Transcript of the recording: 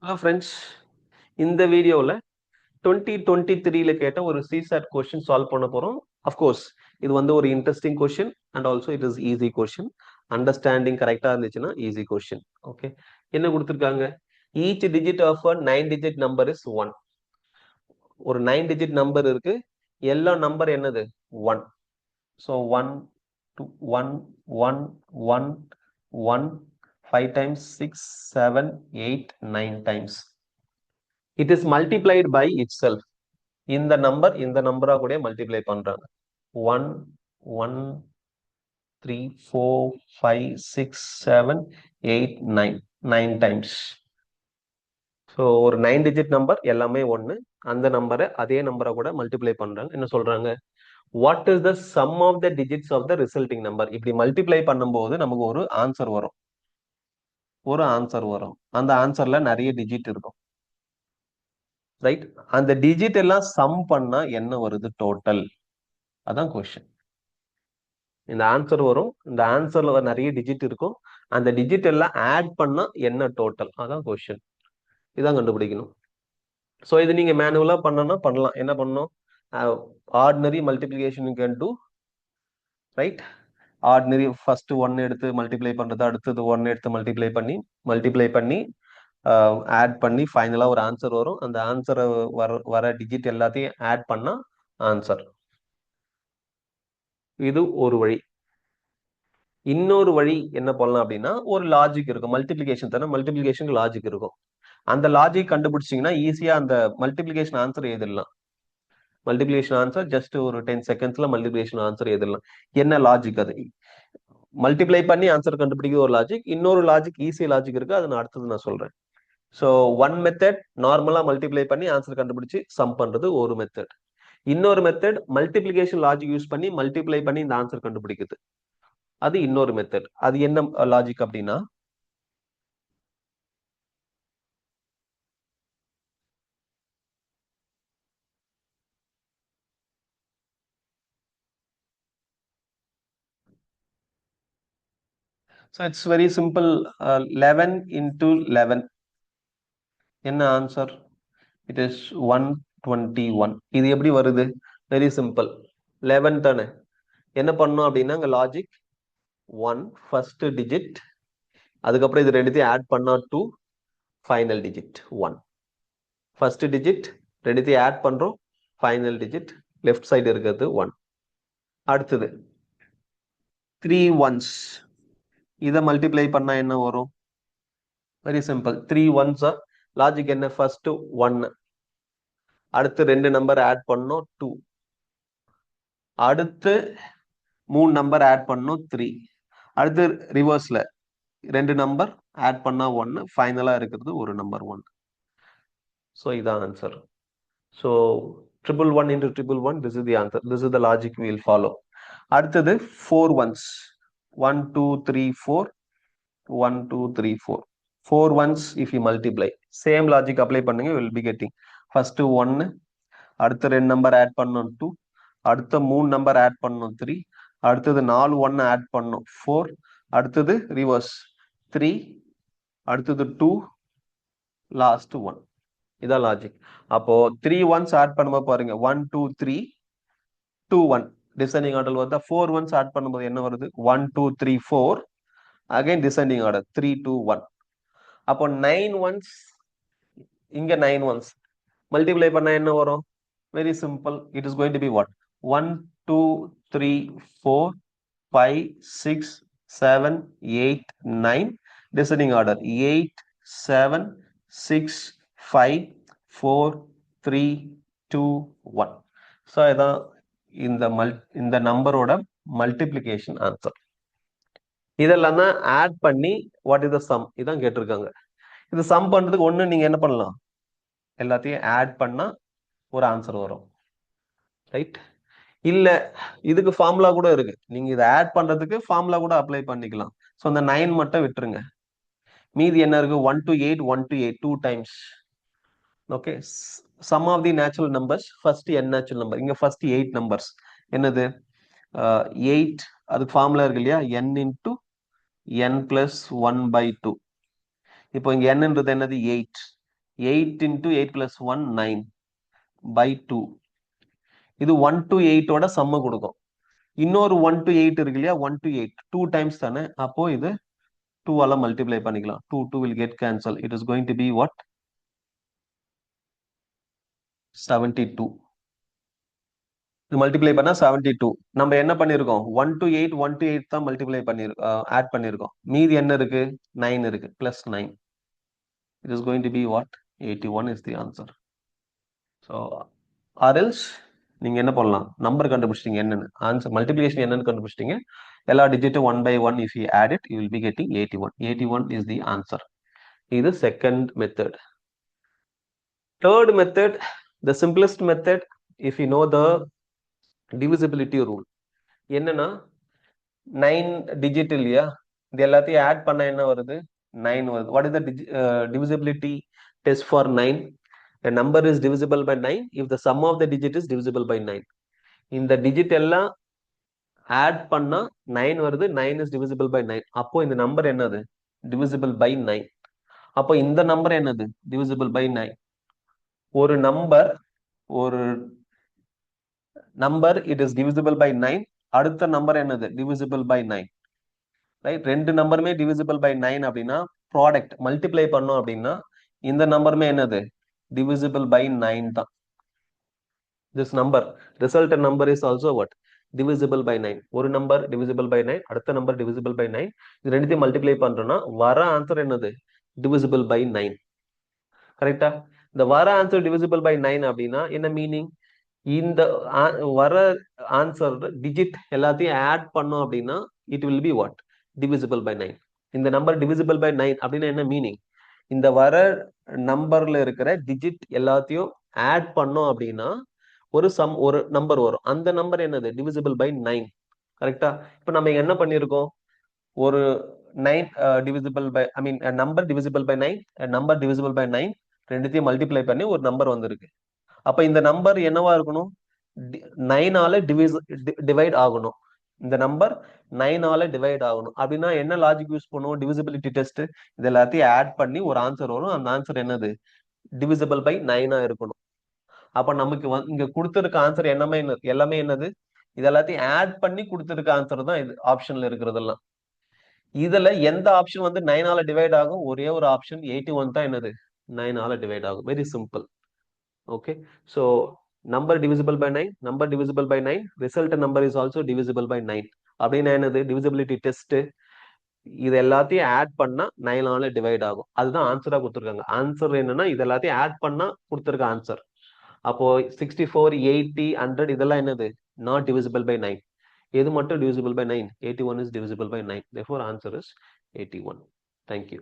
Hello friends, இந்த வீடியோவில் 2023ல கேட்ட ஒரு CSAT கொஸ்டின் சால்வ் பண்ண போகிறோம். அஃப்கோர்ஸ் இது வந்து ஒரு interesting question and also it is easy question. Understanding கரெக்டாக இருந்துச்சுன்னா ஈஸி கொஸ்டின். ஓகே, என்ன கொடுத்துருக்காங்க? Each digit of a 9 digit number is 1. ஒரு 9 டிஜிட் நம்பர் இருக்கு, எல்லா நம்பர் என்னது? 1. So 1 2 1 1 1 1 5 times 6 7 8 9 times. It is multiplied by itself. இந்த நம்பரா கூட மல்டிப்ளை பண்றாங்க. 1 1 3 4 5 6 7 8 9 9 times. ஸோ ஒரு 9 டிஜிட் நம்பர் எல்லாமே ஒன்று, அந்த நம்பரை அதே நம்பரை கூட மல்டிப்ளை பண்றாங்க. என்ன சொல்றாங்க? What is the sum of the digits of the resulting number? இப்படி மல்டிப்ளை பண்ணும்போது நமக்கு ஒரு ஆன்சர் வரும். அந்த ஆன்சர்ல நிறைய டிஜிட் இருக்கும், ரைட்? அந்த டிஜிட் எல்லாம் சம் பண்ணா என்ன வருது டோட்டல்? அதான் கொஸ்டின். இந்த ஆன்சர் வரும், இந்த ஆன்சர்ல நிறைய டிஜிட் இருக்கும், அந்த டிஜிட் எல்லாம் ஆட் பண்ணா என்ன டோட்டல்? அதான் கொஸ்டின். இதான் கண்டுபிடிக்கணும். ஸோ இது நீங்க மேனுவலா பண்ணலாம். என்ன பண்ணணும்? Ordinary multiplication you can do, right? Ordinary first 1 எடுத்து மல்டிப்ளை பண்றது, அடுத்தது 1 எடுத்து மல்டிப்ளை பண்ணி ஆட் பண்ணி ஃபைனலா ஒரு ஆன்சர் வரும். அந்த ஆன்சரை வர டிஜிட் எல்லாத்தையும் ஆட் பண்ணா ஆன்சர். இது ஒரு வழி. இன்னொரு வழி என்ன பண்ணலாம் அப்படின்னா, ஒரு லாஜிக் இருக்கும். மல்டிபிளிகேஷன் தானே, மல்டிபிளிகேஷனுக்கு லாஜிக் இருக்கும். அந்த லாஜிக் கண்டுபிடிச்சிங்கன்னா ஈஸியா அந்த மல்டிபிளிகேஷன் ஆன்சர் எழுதிடலாம். மல்டிபிளிகேஷன் ஆன்சர் ஜஸ்ட் ஒரு 10 செகண்ட்ஸ்ல மல்டிபிளிகேஷன் ஆன்சர் எழுதிடலாம். என்ன லாஜிக் அது? மல்டிப்ளை பண்ணி ஆன்சர் கண்டுபிடிக்க ஒரு லாஜிக், இன்னொரு லாஜிக் ஈஸி லாஜிக் இருக்கு, அது நான் அடுத்தது நான் சொல்றேன். ஸோ ஒன் மெத்தட் நார்மலா மல்டிப்ளை பண்ணி ஆன்சர் கண்டுபிடிச்சு சம் பண்றது ஒரு மெத்தட். இன்னொரு மெத்தட் மல்டிபிளிகேஷன் லாஜிக் யூஸ் பண்ணி மல்டிப்ளை பண்ணி இந்த ஆன்சர் கண்டுபிடிக்குது, அது இன்னொரு மெத்தட். அது என்ன லாஜிக் அப்படின்னா, so it's very simple. 11 into 11 என்ன ஆன்சர்? It is 121. இது எப்படி வருது? Very simple. 11 தானே, என்ன பண்ணணும் அப்படின்னா அங்க லாஜிக் 1 ஃபர்ஸ்ட் டிஜிட், அதுக்கப்புறம் இது ரெண்டுத்தையும் ஆட் பண்ணா 2, ஃபைனல் டிஜிட் 1. ஃபர்ஸ்ட் டிஜிட் ரெண்டுத்தையும் ஆட் பண்றோம், ஃபைனல் டிஜிட் லெஃப்ட் சைடு இருக்கிறது 1. அடுத்தது 3 ones, இதை மல்டிப்ளை பண்ணா என்ன வரும்? Very simple. 3 ones லாஜிக் என்ன? ஃபர்ஸ்ட் 1, அடுத்து 2 நம்பர் ஆட் பண்ணோம் 2, அடுத்து 3 நம்பர் ஆட் பண்ணோம் 3, அடுத்து ரிவர்ஸ்ல 2 நம்பர் ஆட் பண்ணா 1, ஃபைனலா இருக்கிறது ஒரு நம்பர் 1. ஸோ இதான் answer. So 111 into 111, this is the answer. This is the logic we will follow. அடுத்தது 4 ones, 1 2 3 4, 1 2 3 4, 4 ones if you multiply, same logic apply பண்ணுங்க, you will be getting first 1, அடுத்த 2 number add பண்ணோம் 2, அடுத்த 3 number add பண்ணோம் 3, அடுத்தது 4 1 add பண்ணோம் 4, அடுத்தது reverse 3, அடுத்தது 2, லாஸ்ட் 1. இதான் லாஜிக். அப்போ 3 ones ஆட் பண்ணும்போது பாருங்க 1 2 3 2 1 டிசெண்டிங் ஆர்டர் வருதா? 4 ones ஆட் பண்ணும்போது என்ன வருது? 1 2 3 4, அகைன் டிசெண்டிங் ஆர்டர் 3 2 1. அப்போ 9 ones, இங்க 9 ones மல்டிப்ளை பண்ணா என்ன வரும்? Very simple. It is going to be what? 1 2 3 4 5 6 7 8 9, descending order 8 7 6 5 4 3 2 1. So இதான் இந்த நம்பரோட மல்டிப்ளிகேஷன் ஆன்சர். இதெல்லாம் தான் ஆட் பண்ணி வாட் இஸ் த சம் இதான் கேட்டிருக்காங்க. இது சம் பண்றதுக்கு ஒண்ணு நீங்க என்ன பண்ணலாம், எல்லாத்தையும் ஆட் பண்ணா ஒரு ஆன்சர் வரும், ரைட்? இல்ல இதுக்கு ஃபார்முலா கூட இருக்கு, நீங்க இதை ஆட் பண்றதுக்கு ஃபார்முலா கூட அப்ளை பண்ணிக்கலாம். ஸோ அந்த 9 மட்டும் விட்டுருங்க, மீதி என்ன இருக்கு? 1 to 8 1 to 8 2 times. Okay, some of the natural numbers, first n natural number, இங்க ஃபர்ஸ்ட் 8 நம்பர்ஸ் என்னது? 8, அதுக்கு ஃபார்முலா இருக்கு இல்லையா? n into n plus 1 by 2. இப்போ இங்க nன்றது என்னது? 8. 8 into 8 plus 1 9 by 2. இது 1 to 8 ஓட சம்ம கொடுக்கும். இன்னொரு 1 to 8 இருக்கு இல்லையா, 1 to 8 2 times தானே, அப்போ இது 2 ஆல மல்டிப்ளை பண்ணிக்கலாம். 2 will get cancel. It is going to be what? 72. இது மல்டிப்ளை பண்ணா 72. நம்ம என்ன பண்ணிருக்கோம், 1 to 8 1 to 8 தான் மல்டிப்ளை பண்ணிருக்கோம், ஆட் பண்ணிருக்கோம். மீதி என்ன இருக்கு, 9 இருக்கு, plus 9. It is going to be what? 81 is the answer. So or else நீங்க என்ன பண்ணலாம், நம்பர் கண்டுபிடிச்சிட்டீங்க என்னன்னு, ஆன்சர் மல்டிப்ளிகேஷன் என்னன்னு கண்டுபிடிச்சிட்டீங்க, எல்லா டிஜிட்டும் 1 by 1 if you add it you will be getting 81. 81 is the answer. இது second method. Third method, the simplest method, if you know the divisibility rule. என்னன்னா 9 digit இல்லையா, இது எல்லாத்தையும் ஆட் பண்ண என்ன வருது, 9 வருது. What is the divisibility test for 9? A number is divisible by 9 if the sum of the digit is divisible by 9. இந்த digit எல்லாம் ஆட் பண்ணா 9 வருது, 9 is divisible by 9. அப்போ இந்த நம்பர் என்னது, divisible by 9. அப்போ இந்த நம்பர் என்னது, divisible by 9. ஒரு number it is divisible by 9. அடுத்த நம்பர் என்னது, divisible by 9. ரைட், ரெண்டு நம்பருமே divisible by 9 அப்படின்னா ப்ராடக்ட் மல்டிப்ளை பண்ணோம் அப்படின்னா இந்த நம்பருமே என்னது, divisible by 9 தான். This number, resultant number is also what? Divisible by 9. ஒரு நம்பர் divisible by 9, அடுத்த நம்பர் divisible by 9. இது ரெண்டுத்தையும் மல்டிப்ளை பண்றோம்னா வர ஆன்சர் என்னது, divisible by 9. கரெக்டா? இந்த வர ஆன்சர் divisible by 9 அப்படின்னா என்ன மீனிங், இந்த வர ஆன்சர் டிஜிட் எல்லாத்தையும் ஆட் பண்ணோம் அப்படின்னா it will be what? Divisible by 9. இந்த நம்பர் divisible by 9 அப்படின்னா என்ன மீனிங், இந்த வர நம்பர்ல இருக்கிற டிஜிட் எல்லாத்தையும் ஆட் பண்ணோம் அப்படின்னா ஒரு நம்பர் வரும், அந்த நம்பர் என்னது, divisible by 9. கரெக்டா? இப்ப நம்ம என்ன பண்ணிருக்கோம், ஒரு 9 divisible by, I mean number divisible by 9, number divisible by 9 ரெண்டுத்தையும் மல்டிப்ளை பண்ணி ஒரு நம்பர் வந்திருக்கு. அப்ப இந்த நம்பர் என்னவா இருக்கணும், 9 ஆல டிவைட் ஆகணும். இந்த நம்பர் 9 ஆல டிவைட் ஆகணும் அப்படின்னா என்ன லாஜிக் யூஸ் பண்ணுவோம், டிவிசிபிலிட்டி டெஸ்ட். இது எல்லாத்தையும் ஆட் பண்ணி ஒரு ஆன்சர் வரும், அந்த ஆன்சர் என்னது, divisible by 9 இருக்கணும். அப்ப நமக்கு இங்க கொடுத்திருக்க ஆன்சர் எல்லாமே என்னது, இது எல்லாத்தையும் ஆட் பண்ணி கொடுத்திருக்க ஆன்சர் தான் இது ஆப்ஷன்ல இருக்கிறதெல்லாம். இதுல எந்த ஆப்ஷன் வந்து 9 ஆல டிவைட் ஆகும், ஒரே ஒரு ஆப்ஷன் 81 தான் என்னது, 9 ஆல டிவைட் ஆகும். Very simple. Okay, so number divisible by 9, number divisible by 9, resultant number is also divisible by 9. அப்படின்னா என்னது, divisibility test, இது எல்லாத்தையும் ஆட் பண்ணா 9 ஆல டிவைட் ஆகும். அதுதான் ஆன்சரா கொடுத்துருக்காங்க. ஆன்சர் என்னன்னா இது எல்லாத்தையும் ஆட் பண்ணா கொடுத்துருக்க ஆன்சர். அப்போ 64, 80, 100 இதெல்லாம் என்னது, not divisible by 9. எது மட்டும் divisible by 9? 81 is divisible by 9. Therefore answer is 81. Thank you.